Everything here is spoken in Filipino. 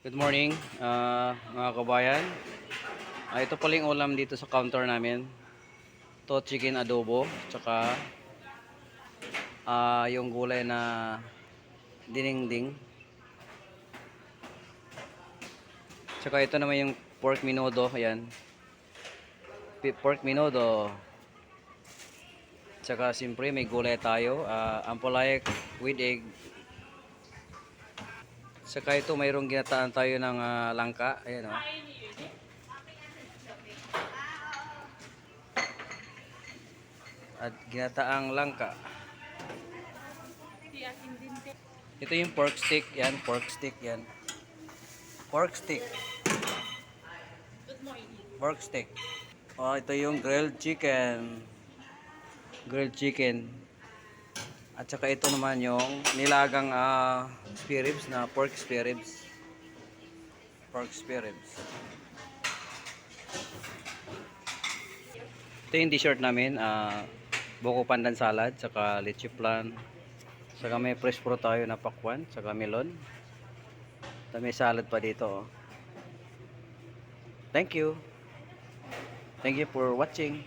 Good morning, mga kabayan. Ito pala yung ulam dito sa counter namin. To chicken adobo, tsaka yung gulay na dinengding. Tsaka ito naman yung pork menudo, ayan. Pork menudo. Tsaka siyempre may gulay tayo, ampalaya with egg. Tsaka ito mayroong ginataan tayo ng langka, ayan oh. At ginataang langka. Ito yung pork stick, yan, pork stick yan. Pork stick. Pork stick. Oh, ito yung grilled chicken. Grilled chicken. At saka ito naman yung nilagang spare ribs na pork spare ribs. Pork spare ribs. Ito yung dessert namin, buko pandan salad, saka leche flan. Saka may fresh fruit tayo na pakwan, saka melon. At may salad pa dito. Oh. Thank you. Thank you for watching.